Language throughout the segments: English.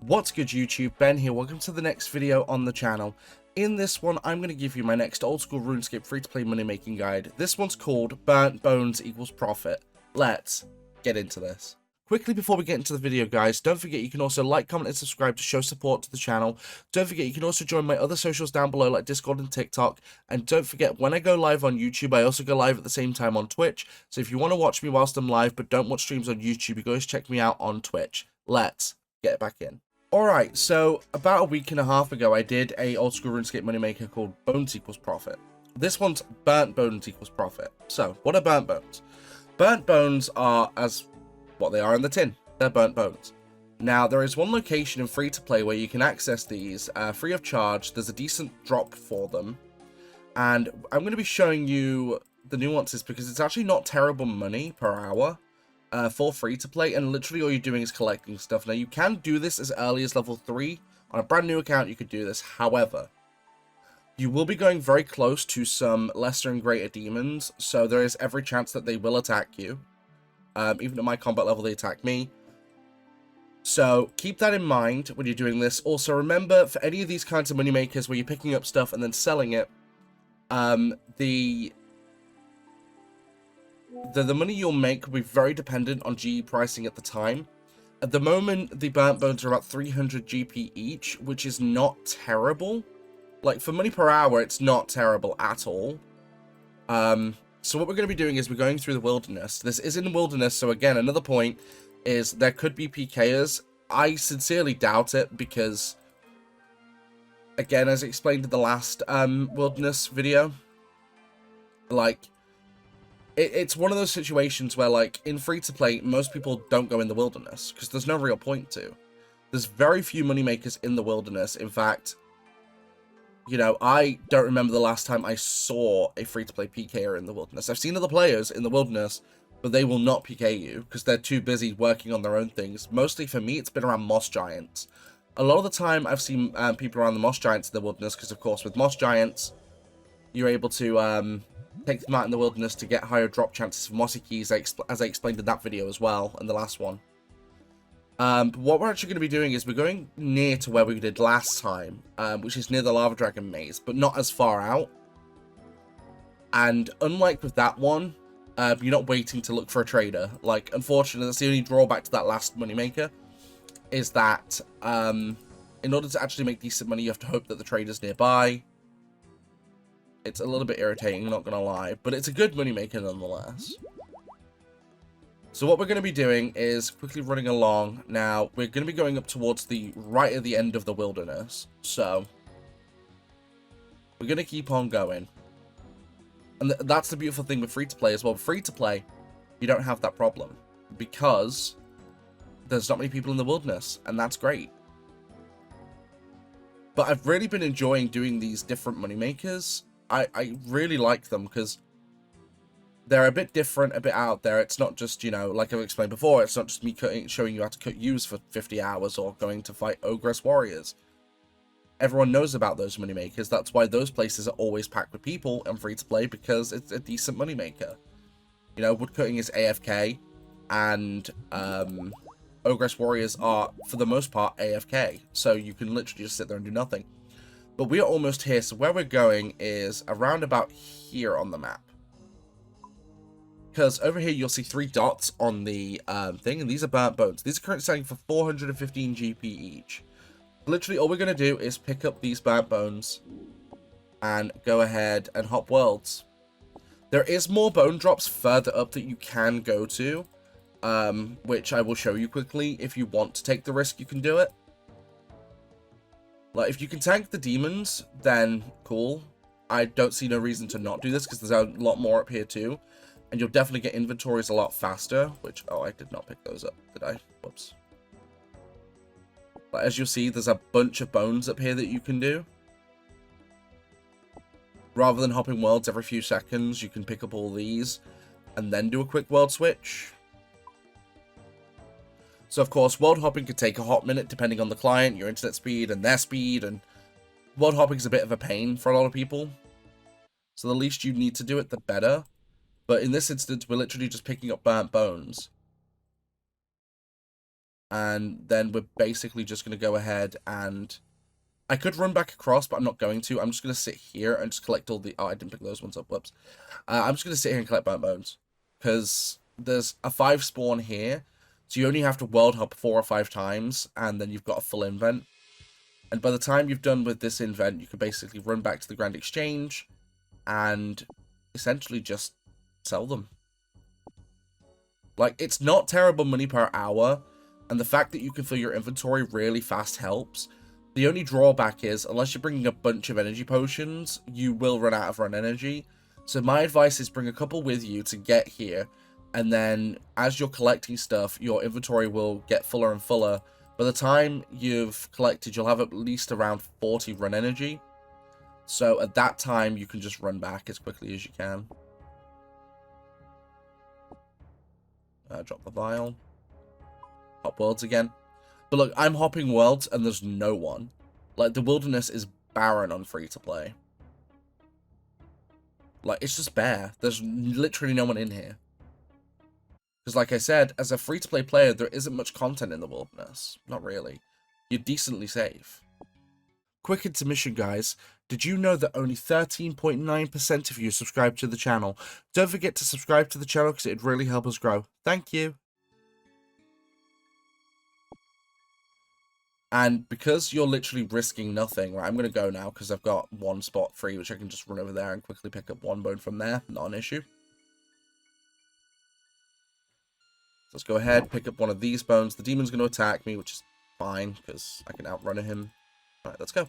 What's good YouTube, Ben here, welcome to the next video on the channel. In this one, I'm going to give you my next old school RuneScape free-to-play money making guide. This one's called Burnt Bones Equals Profit. Let's get into this. Quickly before we get into the video guys, don't forget you can also like, comment and subscribe to show support to the channel. Don't forget you can also join my other socials down below like Discord and TikTok. And don't forget when I go live on YouTube, I also go live at the same time on Twitch. So if you want to watch me whilst I'm live but don't watch streams on YouTube, you guys check me out on Twitch. Let's get back in. Alright, so about a week and a half ago, I did a old school RuneScape moneymaker called Bones Equals Profit. This one's Burnt Bones Equals Profit. So, what are burnt bones? Burnt bones are as what they are in the tin. They're burnt bones. Now, there is one location in free-to-play where you can access these free of charge. There's a decent drop for them. And I'm going to be showing you the nuances because it's actually not terrible money per hour. For free to play, and literally all you're doing is collecting stuff. Now you can do this as early as level 3 on a brand new account. You could do this, however you will be going very close to some lesser and greater demons, so there is every chance that they will attack you. Even at my combat level they attack me, so keep that in mind when you're doing this. Also remember, for any of these kinds of money makers where you're picking up stuff and then selling it, the money you'll make will be very dependent on GE pricing at the time. At the moment, the burnt bones are about 300 GP each, which is not terrible. Like, for money per hour, it's not terrible at all. So what we're going to be doing is we're going through the wilderness. This is in the wilderness, so again, another point is there could be PKers. I sincerely doubt it because, again, as I explained in the last wilderness video, like, it's one of those situations where, like, in free-to-play, most people don't go in the wilderness, because there's no real point to. There's very few moneymakers in the wilderness. In fact, you know, I don't remember the last time I saw a free-to-play PKer in the wilderness. I've seen other players in the wilderness, but they will not PK you, because they're too busy working on their own things. Mostly, for me, it's been around Moss Giants. A lot of the time, I've seen people around the Moss Giants in the wilderness, because, of course, with Moss Giants, you're able to take them out in the wilderness to get higher drop chances for mossy keys, as I explained in that video as well, in the last one. But what we're actually going to be doing is we're going near to where we did last time, which is near the Lava Dragon Maze, but not as far out. And unlike with that one, you're not waiting to look for a trader. Like, unfortunately, that's the only drawback to that last moneymaker, is that in order to actually make decent money, you have to hope that the trader's nearby. It's a little bit irritating, not gonna lie, but it's a good moneymaker nonetheless. So what we're going to be doing is quickly running along. Now, we're going to be going up towards the right at the end of the wilderness. So, we're going to keep on going. And that's the beautiful thing with free-to-play as well. Free-to-play, you don't have that problem, because there's not many people in the wilderness, and that's great. But I've really been enjoying doing these different moneymakers. I really like them because they're a bit different, a bit out there. It's not just, you know, like I've explained before, it's not just me showing you how to cut U's for 50 hours or going to fight Ogress Warriors. Everyone knows about those moneymakers. That's why those places are always packed with people and free to play, because it's a decent moneymaker. You know, woodcutting is AFK, and Ogress Warriors are, for the most part, AFK. So you can literally just sit there and do nothing. But we are almost here, so where we're going is around about here on the map. Because over here you'll see 3 dots on the thing, and these are burnt bones. These are currently selling for 415 GP each. Literally all we're going to do is pick up these burnt bones and go ahead and hop worlds. There is more bone drops further up that you can go to, which I will show you quickly. If you want to take the risk, you can do it. Like, if you can tank the demons, then cool. I don't see no reason to not do this, because there's a lot more up here too. And you'll definitely get inventories a lot faster, which, oh, I did not pick those up, did I? Whoops. But as you'll see, there's a bunch of bones up here that you can do. Rather than hopping worlds every few seconds, you can pick up all these and then do a quick world switch. So, of course, world hopping could take a hot minute depending on the client, your internet speed, and their speed, and world hopping is a bit of a pain for a lot of people. So the least you need to do it, the better. But in this instance, we're literally just picking up burnt bones. And then we're basically just going to go ahead and... I could run back across, but I'm not going to. I'm just going to sit here and just collect all the... Oh, I didn't pick those ones up. Whoops. I'm just going to sit here and collect burnt bones. Because there's a 5 spawn here. So you only have to world hop 4 or 5 times. And then you've got a full invent. And by the time you've done with this invent, you can basically run back to the Grand Exchange. And essentially just sell them. Like, it's not terrible money per hour. And the fact that you can fill your inventory really fast helps. The only drawback is, unless you're bringing a bunch of energy potions, you will run out of run energy. So my advice is bring a couple with you to get here. And then, as you're collecting stuff, your inventory will get fuller and fuller. By the time you've collected, you'll have at least around 40 run energy. So at that time, you can just run back as quickly as you can. Drop the vial. Hop worlds again. But look, I'm hopping worlds and there's no one. Like, the wilderness is barren on free-to-play. Like, it's just bare. There's literally no one in here. Because like I said, as a free-to-play player, there isn't much content in the wilderness. Not really. You're decently safe. Quick intermission, guys. Did you know that only 13.9% of you subscribe to the channel? Don't forget to subscribe to the channel because it'd really help us grow. Thank you. And because you're literally risking nothing, right, I'm going to go now because I've got one spot free, which I can just run over there and quickly pick up one bone from there. Not an issue. Let's go ahead, pick up one of these bones. The demon's going to attack me, which is fine because I can outrun him. All right, let's go.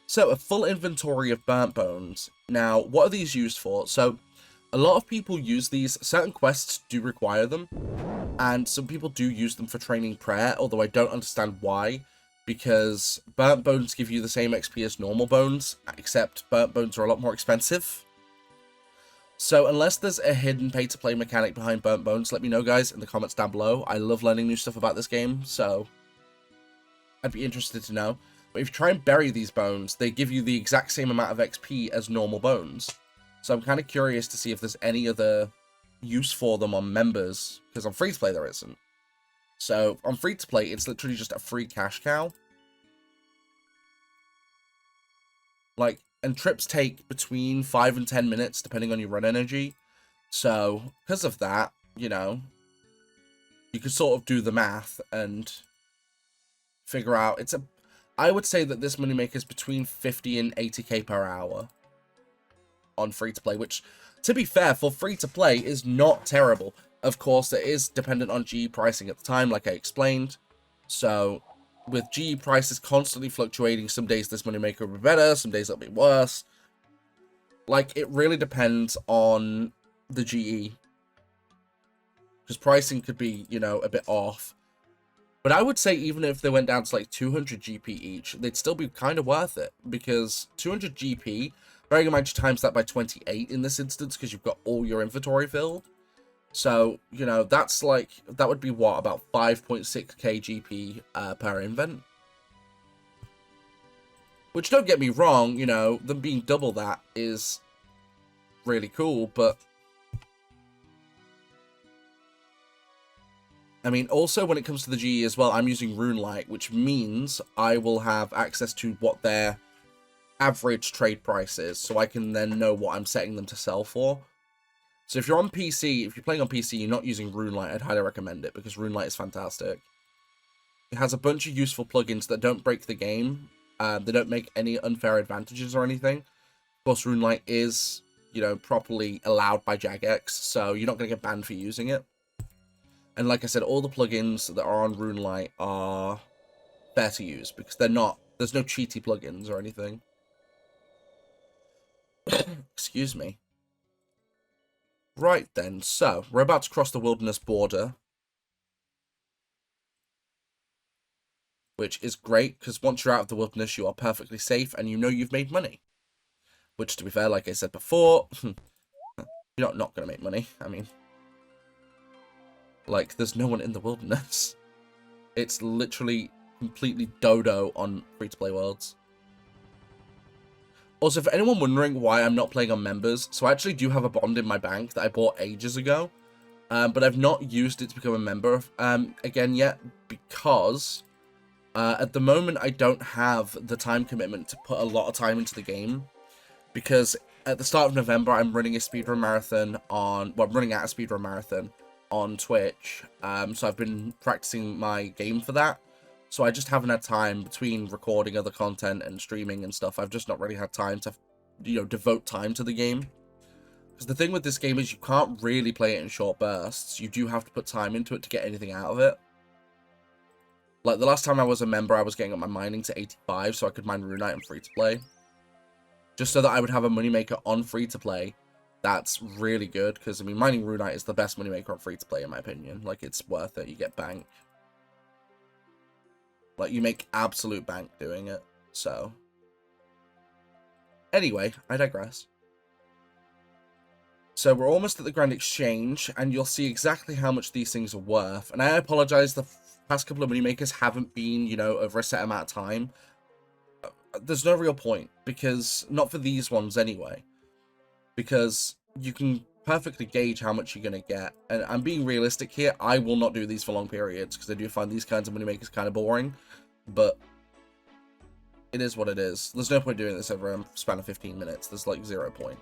So, a full inventory of burnt bones. Now, what are these used for? So, a lot of people use these. Certain quests do require them. And some people do use them for training prayer, although I don't understand why. Because burnt bones give you the same XP as normal bones, except burnt bones are a lot more expensive. So unless there's a hidden pay-to-play mechanic behind burnt bones, let me know, guys, in the comments down below. I love learning new stuff about this game, so I'd be interested to know. But if you try and bury these bones, they give you the exact same amount of XP as normal bones. So I'm kind of curious to see if there's any other use for them on members, because on free-to-play there isn't. So on free-to-play, it's literally just a free cash cow. Like, and trips take between 5 and 10 minutes, depending on your run energy. So, because of that, you know, you could sort of do the math and figure out, I would say that this moneymaker is between 50 and 80k per hour on free-to-play, which, to be fair, for free-to-play is not terrible. Of course, it is dependent on GE pricing at the time, like I explained. So, with GE prices constantly fluctuating, some days this moneymaker will be better, some days it'll be worse. Like, it really depends on the GE. Because pricing could be, you know, a bit off. But I would say even if they went down to like 200 GP each, they'd still be kind of worth it. Because 200 GP, bearing in mind you times that by 28 in this instance, because you've got all your inventory filled. So, you know, that's like, that would be what, about 5.6k GP per invent? Which, don't get me wrong, you know, them being double that is really cool, but I mean, also when it comes to the GE as well, I'm using RuneLight, which means I will have access to what their average trade price is, so I can then know what I'm setting them to sell for. So if you're on PC, if you're playing on PC, you're not using RuneLight, I'd highly recommend it, because RuneLight is fantastic. It has a bunch of useful plugins that don't break the game. They don't make any unfair advantages or anything. Of course, RuneLight is, you know, properly allowed by Jagex, so you're not going to get banned for using it. And like I said, all the plugins that are on RuneLight are fair to use, because they're not, there's no cheaty plugins or anything. Excuse me. Right then, so, we're about to cross the wilderness border. Which is great, because once you're out of the wilderness, you are perfectly safe, and you know you've made money. Which, to be fair, like I said before, you're not going to make money. I mean, like, there's no one in the wilderness. It's literally completely dodo on free-to-play worlds. Also, for anyone wondering why I'm not playing on members, so I actually do have a bond in my bank that I bought ages ago. but I've not used it to become a member again yet, because at the moment I don't have the time commitment to put a lot of time into the game, because at the start of November I'm running a speedrun marathon on, well, I'm running out a speedrun marathon on Twitch, so I've been practicing my game for that, so I just haven't had time between recording other content and streaming and stuff. I've just not really had time to, you know, devote time to the game. Because the thing with this game is you can't really play it in short bursts. You do have to put time into it to get anything out of it. Like, the last time I was a member, I was getting up my mining to 85 so I could mine Runite and free-to-play. Just so that I would have a moneymaker on free-to-play. That's really good, because, I mean, mining Runite is the best moneymaker on free-to-play, in my opinion. Like, it's worth it. You get bank. Like, you make absolute bank doing it. So. Anyway, I digress. So we're almost at the Grand Exchange, and you'll see exactly how much these things are worth. And I apologize, the past couple of moneymakers haven't been, you know, over a set amount of time. There's no real point, because, not for these ones anyway. Because you can perfectly gauge how much you're going to get. And I'm being realistic here, I will not do these for long periods, because I do find these kinds of moneymakers kind of boring. But it is what it is. There's no point doing this over a span of 15 minutes. There's like 0 point.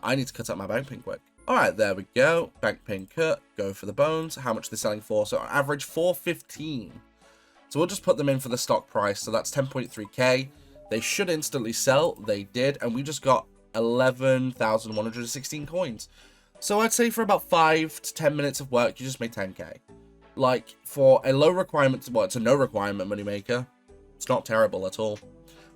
I need to cut up my bank pin quick. Alright, there we go. Bank pin cut. Go for the bones. How much they're selling for? So on average, 415. So we'll just put them in for the stock price. So that's 10.3k. They should instantly sell. They did. And we just got 11,116 coins. So I'd say for about 5 to 10 minutes of work, you just made 10k. Like, for a low requirement, well, it's a no requirement moneymaker. It's not terrible at all.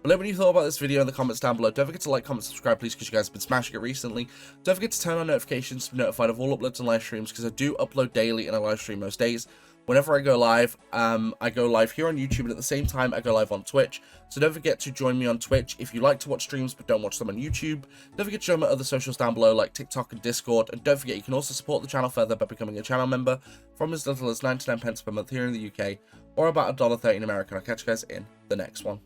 But let me know what you thought about this video in the comments down below. Don't forget to like, comment, subscribe, please, because you guys have been smashing it recently. Don't forget to turn on notifications to be notified of all uploads and live streams, because I do upload daily and I live stream most days. Whenever I go live here on YouTube, and at the same time, I go live on Twitch. So don't forget to join me on Twitch if you like to watch streams but don't watch them on YouTube. Don't forget to join my other socials down below, like TikTok and Discord. And don't forget, you can also support the channel further by becoming a channel member from as little as 99 pence per month here in the UK, or about $1.30 in America. And I'll catch you guys in the next one.